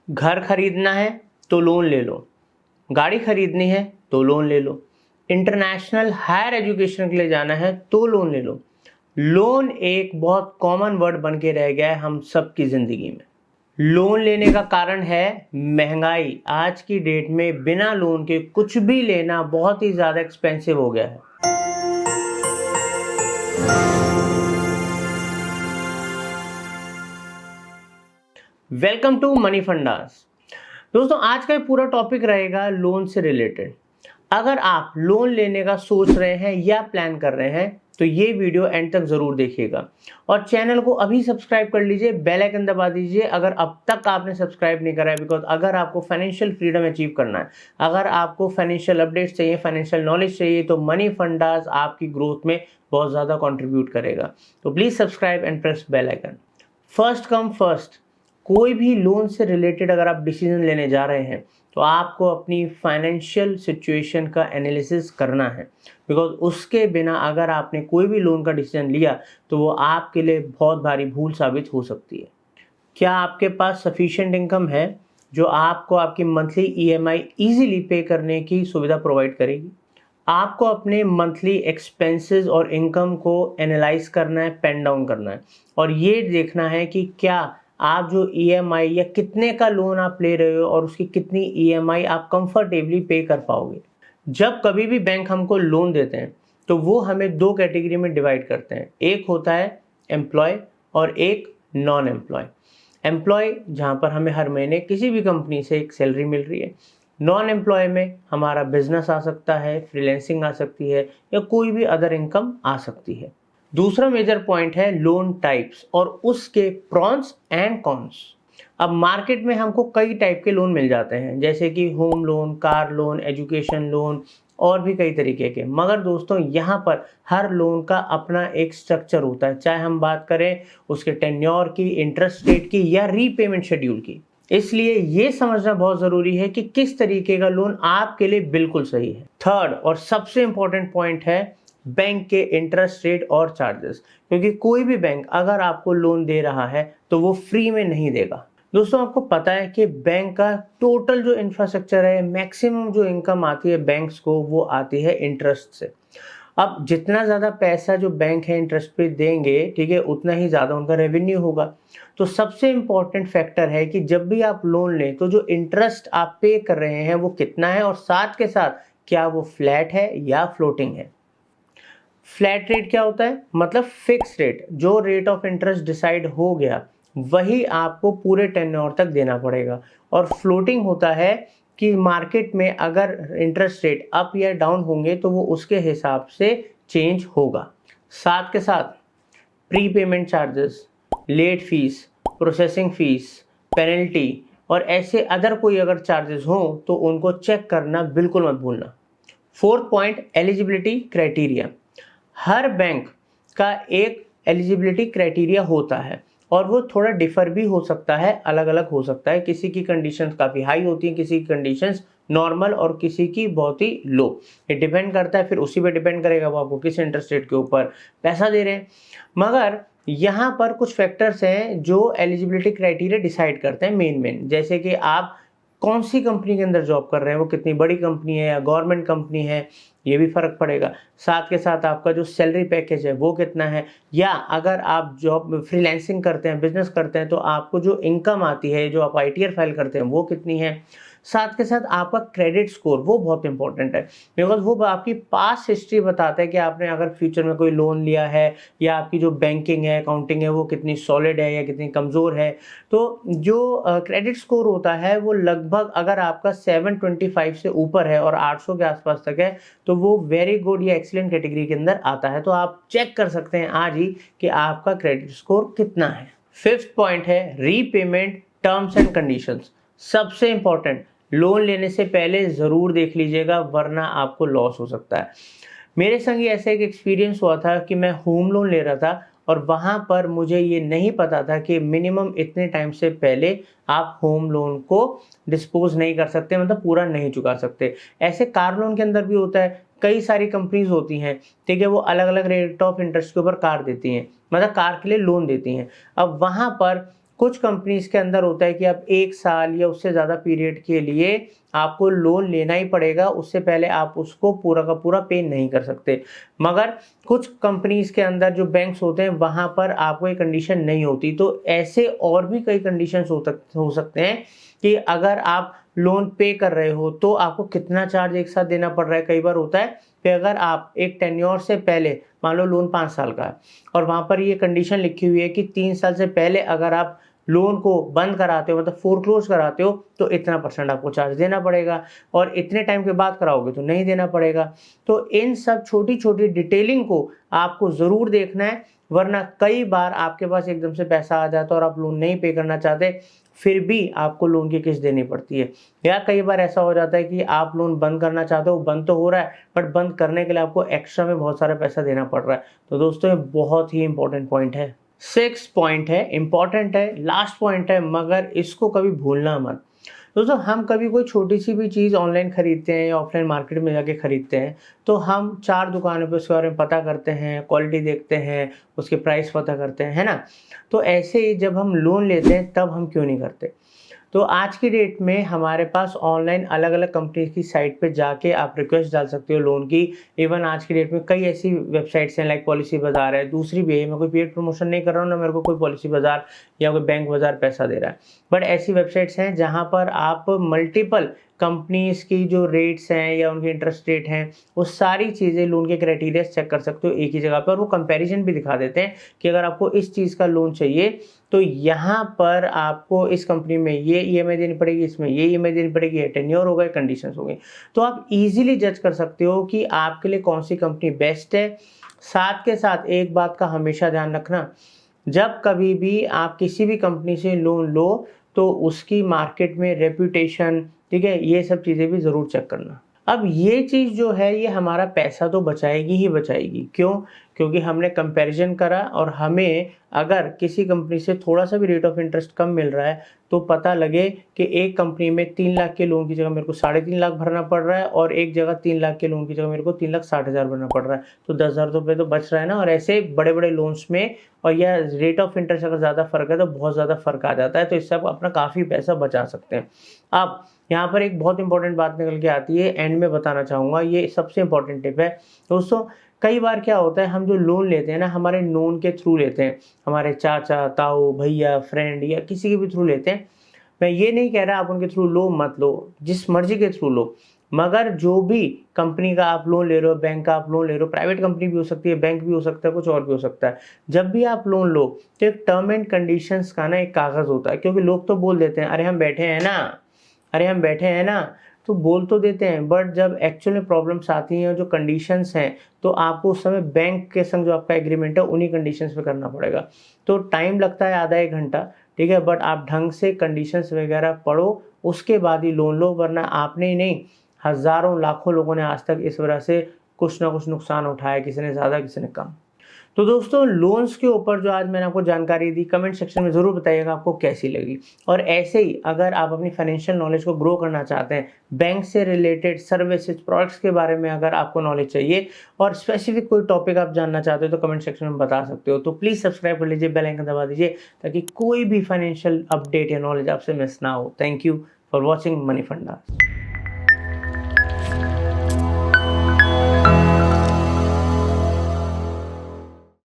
घर खरीदना है तो लोन ले लो, गाड़ी खरीदनी है तो लोन ले लो, इंटरनेशनल हायर एजुकेशन के लिए जाना है तो लोन ले लो। लोन एक बहुत कॉमन वर्ड बन के रह गया है हम सब की जिंदगी में। लोन लेने का कारण है महंगाई। आज की डेट में बिना लोन के कुछ भी लेना बहुत ही ज्यादा एक्सपेंसिव हो गया है। Welcome to Money Fundas. दोस्तों, आज का ये पूरा टॉपिक रहेगा लोन से रिलेटेड। अगर आप लोन लेने का सोच रहे हैं या प्लान कर रहे हैं तो ये वीडियो एंड तक जरूर देखिएगा और चैनल को अभी सब्सक्राइब कर लीजिए, बेल आइकन दबा दीजिए अगर अब तक आपने सब्सक्राइब नहीं करा है। बिकॉज अगर आपको फाइनेंशियल फ्रीडम अचीव करना है, अगर आपको फाइनेंशियल अपडेट्स चाहिए, फाइनेंशियल नॉलेज चाहिए, तो मनी फंडास आपकी ग्रोथ में बहुत ज़्यादा कॉन्ट्रीब्यूट करेगा। तो please subscribe and press bell icon. First come first, कोई भी लोन से रिलेटेड अगर आप डिसीजन लेने जा रहे हैं तो आपको अपनी फाइनेंशियल सिचुएशन का एनालिसिस करना है। बिकॉज उसके बिना अगर आपने कोई भी लोन का डिसीजन लिया तो वो आपके लिए बहुत भारी भूल साबित हो सकती है। क्या आपके पास सफिशिएंट इनकम है जो आपको आपकी मंथली ईएमआई इजीली पे करने की सुविधा प्रोवाइड करेगी? आपको अपने मंथली एक्सपेंसेस और इनकम को एनालाइज करना है, पेन डाउन करना है और ये देखना है कि क्या आप जो ईएमआई या कितने का लोन आप ले रहे हो और उसकी कितनी ईएमआई आप कंफर्टेबली पे कर पाओगे। जब कभी भी बैंक हमको लोन देते हैं तो वो हमें दो कैटेगरी में डिवाइड करते हैं। एक होता है एम्प्लॉय और एक नॉन एम्प्लॉय। एम्प्लॉय जहाँ पर हमें हर महीने किसी भी कंपनी से एक सैलरी मिल रही है। नॉन एम्प्लॉय में हमारा बिजनेस आ सकता है, फ्रीलैंसिंग आ सकती है या कोई भी अदर इनकम आ सकती है। दूसरा मेजर पॉइंट है लोन टाइप्स और उसके प्रॉन्स एंड कॉन्स। अब मार्केट में हमको कई टाइप के लोन मिल जाते हैं, जैसे कि home loan, car loan, education loan और भी कई तरीके के। मगर दोस्तों, यहाँ पर हर लोन का अपना एक स्ट्रक्चर होता है, चाहे हम बात करें उसके टेन्योर की, इंटरेस्ट रेट की या रीपेमेंट शेड्यूल की। इसलिए ये समझना बहुत जरूरी है कि किस तरीके का लोन आपके लिए बिल्कुल सही है। थर्ड और सबसे इंपॉर्टेंट पॉइंट है बैंक के इंटरेस्ट रेट और चार्जेस। क्योंकि कोई भी बैंक अगर आपको लोन दे रहा है तो वो फ्री में नहीं देगा। दोस्तों, आपको पता है कि बैंक का टोटल जो इंफ्रास्ट्रक्चर है, मैक्सिमम जो इनकम आती है बैंक्स को, वो आती है इंटरेस्ट से। अब जितना ज़्यादा पैसा जो बैंक है इंटरेस्ट पे देंगे, ठीक है, उतना ही ज़्यादा उनका रेवेन्यू होगा। तो सबसे इम्पॉर्टेंट फैक्टर है कि जब भी आप लोन लें तो जो इंटरेस्ट आप पे कर रहे हैं वो कितना है और साथ के साथ क्या वो फ्लैट है या फ्लोटिंग है। फ्लैट रेट क्या होता है? मतलब फिक्स रेट, जो रेट ऑफ इंटरेस्ट डिसाइड हो गया वही आपको पूरे टेन्योर तक देना पड़ेगा। और फ्लोटिंग होता है कि मार्केट में अगर इंटरेस्ट रेट अप या डाउन होंगे तो वो उसके हिसाब से चेंज होगा। साथ के साथ prepayment charges, late fees, processing fees, penalty और ऐसे अदर कोई अगर चार्जेस हो तो उनको चेक करना बिल्कुल मत भूलना। Fourth point, eligibility criteria. हर बैंक का एक एलिजिबिलिटी क्राइटेरिया होता है और वो थोड़ा डिफर भी हो सकता है, अलग अलग हो सकता है। किसी की कंडीशंस काफ़ी हाई होती हैं, किसी की कंडीशंस नॉर्मल और किसी की बहुत ही लो। ये डिपेंड करता है, फिर उसी पे डिपेंड करेगा वो आपको किस इंटरेस्ट रेट के ऊपर पैसा दे रहे हैं। मगर यहाँ पर कुछ फैक्टर्स हैं जो एलिजिबिलिटी क्राइटेरिया डिसाइड करते हैं मेन, जैसे कि आप कौन सी कंपनी के अंदर जॉब कर रहे हैं, वो कितनी बड़ी कंपनी है या गवर्नमेंट कंपनी है, ये भी फर्क पड़ेगा। साथ के साथ आपका जो सैलरी पैकेज है वो कितना है, या अगर आप जॉब फ्रीलांसिंग करते हैं, बिजनेस करते हैं, तो आपको जो इनकम आती है, जो आप आईटीआर फाइल करते हैं, वो कितनी है। साथ के साथ आपका क्रेडिट स्कोर, वो बहुत इंपॉर्टेंट है बिकॉज वो आपकी पास्ट हिस्ट्री बताता है कि आपने अगर फ्यूचर में कोई लोन लिया है या आपकी जो बैंकिंग है, अकाउंटिंग है, वो कितनी सॉलिड है या कितनी कमज़ोर है। तो जो क्रेडिट स्कोर होता है वो लगभग अगर आपका 725 से ऊपर है और 800 के आसपास तक है तो वो वेरी गुड या एक्सीलेंट कैटेगरी के अंदर आता है। तो आप चेक कर सकते हैं आज ही कि आपका क्रेडिट स्कोर कितना है। फिफ्थ पॉइंट है रीपेमेंट टर्म्स एंड कंडीशंस। सबसे इंपॉर्टेंट, लोन लेने से पहले ज़रूर देख लीजिएगा वरना आपको लॉस हो सकता है। मेरे संग ही ऐसा एक एक्सपीरियंस हुआ था कि मैं होम लोन ले रहा था और वहाँ पर मुझे ये नहीं पता था कि मिनिमम इतने टाइम से पहले आप होम लोन को डिस्पोज नहीं कर सकते, मतलब पूरा नहीं चुका सकते। ऐसे कार लोन के अंदर भी होता है, कई सारी कंपनीज होती हैं, ठीक है, वो अलग अलग रेट ऑफ इंटरेस्ट के ऊपर कार देती हैं, मतलब कार के लिए लोन देती हैं। अब वहाँ पर कुछ कंपनीज के अंदर होता है कि आप 1 साल या उससे ज़्यादा पीरियड के लिए आपको लोन लेना ही पड़ेगा, उससे पहले आप उसको पूरा का पूरा पे नहीं कर सकते। मगर कुछ कंपनीज के अंदर जो बैंक्स होते हैं वहाँ पर आपको ये कंडीशन नहीं होती। तो ऐसे और भी कई कंडीशंस हो सकते हैं कि अगर आप लोन पे कर रहे हो तो आपको कितना चार्ज एक साथ देना पड़ रहा है। कई बार होता है कि अगर आप एक टेन्योर से पहले, मान लो लोन 5 साल का है और वहाँ पर ये कंडीशन लिखी हुई है कि 3 साल से पहले अगर आप लोन को बंद कराते हो, मतलब फोरक्लोज कराते हो, तो इतना % आपको चार्ज देना पड़ेगा और इतने टाइम के बाद कराओगे तो नहीं देना पड़ेगा। तो इन सब छोटी-छोटी डिटेलिंग को आपको ज़रूर देखना है, वरना कई बार आपके पास एकदम से पैसा आ जाता है और आप लोन नहीं पे करना चाहते, फिर भी आपको लोन की किस्त देनी पड़ती है। या कई बार ऐसा हो जाता है कि आप लोन बंद करना चाहते हो, बंद तो हो रहा है, बट बंद करने के लिए आपको एक्स्ट्रा में बहुत सारा पैसा देना पड़ रहा है। तो दोस्तों ये बहुत ही इंपॉर्टेंट पॉइंट है। 6 पॉइंट है, इंपॉर्टेंट है, लास्ट पॉइंट है, मगर इसको कभी भूलना मत। दोस्तों हम कभी कोई छोटी सी भी चीज़ ऑनलाइन खरीदते हैं या ऑफलाइन मार्केट में जाके खरीदते हैं, तो हम 4 दुकानों पे उसके बारे में पता करते हैं, क्वालिटी देखते हैं, उसके प्राइस पता करते हैं, है ना? तो ऐसे ही जब हम लोन लेते हैं तब हम क्यों नहीं करते? तो आज की डेट में हमारे पास ऑनलाइन अलग-अलग कंपनी की साइट पे जाके आप रिक्वेस्ट डाल सकते हो लोन की। इवन आज की डेट में कई ऐसी वेबसाइट्स हैं लाइक पॉलिसी बाज़ार है, दूसरी भी है, मैं कोई पेड प्रमोशन नहीं कर रहा हूँ, ना मेरे को कोई पॉलिसी बाज़ार या कोई बैंक बाज़ार पैसा दे रहा है। बट ऐसी वेबसाइट्स हैं जहाँ पर आप मल्टीपल कंपनीज़ की जो रेट्स हैं या उनके इंटरेस्ट रेट हैं, वो सारी चीज़ें लोन के क्राइटेरियाज़ चेक कर सकते हो एक ही जगह पे, और वो कंपैरिजन भी दिखा देते हैं कि अगर आपको इस चीज़ का लोन चाहिए तो यहाँ पर आपको इस कंपनी में ये ईएमआई देनी पड़ेगी, इसमें ये ईएमआई देनी पड़ेगी, ये टेन्योर हो गए, कंडीशंस हो गई। तो आप इजीली जज कर सकते हो कि आपके लिए कौन सी कंपनी बेस्ट है। साथ के साथ एक बात का हमेशा ध्यान रखना, जब कभी भी आप किसी भी कंपनी से लोन लो तो उसकी मार्केट में रेपुटेशन, ठीक है, ये सब चीज़ें भी ज़रूर चेक करना। अब ये चीज़ जो है ये हमारा पैसा तो बचाएगी ही बचाएगी। क्यों? क्योंकि हमने कंपैरिजन करा और हमें अगर किसी कंपनी से थोड़ा-सा भी रेट ऑफ इंटरेस्ट कम मिल रहा है तो पता लगे कि एक कंपनी में 3 लाख के लोन की जगह मेरे को 3.5 लाख भरना पड़ रहा है और एक जगह 3 लाख के लोन की जगह मेरे को 3,60,000 भरना पड़ रहा है। तो 10,000 रुपए तो बच रहा है ना। और ऐसे बड़े-बड़े लोन्स में और या रेट ऑफ इंटरेस्ट अगर ज़्यादा फ़र्क है तो बहुत ज़्यादा फ़र्क आ जाता है। तो इससे आप अपना काफ़ी पैसा बचा सकते हैं। अब यहाँ पर एक बहुत इंपॉर्टेंट बात निकल के आती है, एंड में बताना चाहूँगा, ये सबसे इंपॉर्टेंट टिप है। दोस्तों कई बार क्या होता है, हम जो लोन लेते हैं ना हमारे नोन के थ्रू लेते हैं, हमारे चाचा, ताऊ, भैया, फ्रेंड या किसी के भी थ्रू लेते हैं। मैं ये नहीं कह रहा आप उनके थ्रू लो मत लो, जिस मर्जी के थ्रू लो, मगर जो भी कंपनी का आप लोन ले रहे हो, बैंक का आप लोन ले रहे हो, प्राइवेट कंपनी भी हो सकती है, बैंक भी हो सकता है, कुछ और भी हो सकता है। जब भी आप लोन लो तो एक टर्म एंड कंडीशंस का ना एक कागज़ होता है, क्योंकि लोग तो बोल देते हैं अरे हम बैठे हैं ना, अरे हम बैठे हैं ना, तो बोल तो देते हैं, बट जब एक्चुअल में प्रॉब्लम्स आती हैं और जो कंडीशंस हैं तो आपको उस समय बैंक के संग जो आपका एग्रीमेंट है उन्हीं कंडीशंस पे करना पड़ेगा। तो टाइम लगता है आधा 1 घंटा, ठीक है, बट आप ढंग से कंडीशंस वगैरह पढ़ो, उसके बाद ही लोन लो, वरना आपने ही नहीं हज़ारों लाखों लोगों ने आज तक इस वजह से कुछ ना कुछ नुकसान उठाया, किसी ने ज़्यादा किसी ने कम। तो दोस्तों लोन्स के ऊपर जो आज मैंने आपको जानकारी दी, कमेंट सेक्शन में ज़रूर बताइएगा आपको कैसी लगी। और ऐसे ही अगर आप अपनी फाइनेंशियल नॉलेज को ग्रो करना चाहते हैं, बैंक से रिलेटेड सर्विसेज, प्रोडक्ट्स के बारे में अगर आपको नॉलेज चाहिए और स्पेसिफिक कोई टॉपिक आप जानना चाहते हो तो कमेंट सेक्शन में बता सकते हो। तो प्लीज़ सब्सक्राइब कर लीजिए, बेल आइकन दबा दीजिए ताकि कोई भी फाइनेंशियल अपडेट या नॉलेज आपसे मिस ना हो। Thank you for watching money fundas.